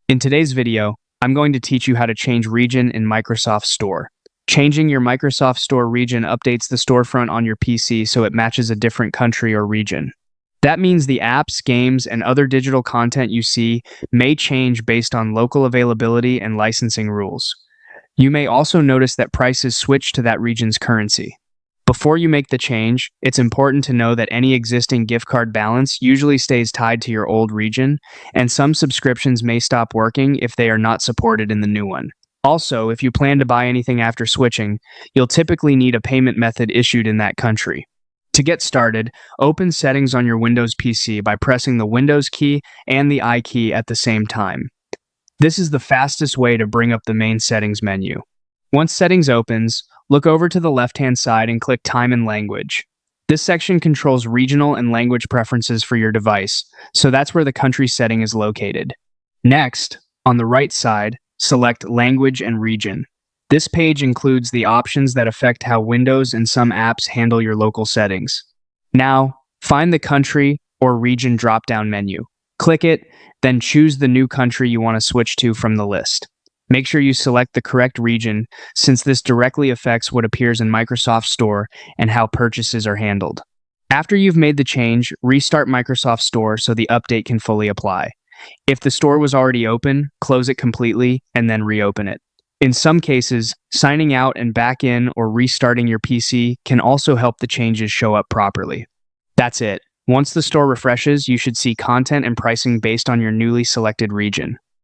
In today's video, I'm going to teach you how to change region in Microsoft Store. Changing your Microsoft Store region updates the storefront on your PC so it matches a different country or region. That means the apps, games, and other digital content you see may change based on local availability and licensing rules. You may also notice that prices switch to that region's currency. Before you make the change, it's important to know that any existing gift card balance usually stays tied to your old region, and some subscriptions may stop working if they are not supported in the new one. Also, if you plan to buy anything after switching, you'll typically need a payment method issued in that country. To get started, open Settings on your Windows PC by pressing the Windows key and the I key at the same time. This is the fastest way to bring up the main settings menu. Once Settings opens, look over to the left-hand side and click Time and Language. This section controls regional and language preferences for your device, so that's where the country setting is located. Next, on the right side, select Language and Region. This page includes the options that affect how Windows and some apps handle your local settings. Now, find the country or region drop-down menu. Click it, then choose the new country you want to switch to from the list. Make sure you select the correct region, since this directly affects what appears in Microsoft Store and how purchases are handled. After you've made the change, restart Microsoft Store so the update can fully apply. If the store was already open, close it completely and then reopen it. In some cases, signing out and back in or restarting your PC can also help the changes show up properly. That's it. Once the store refreshes, you should see content and pricing based on your newly selected region.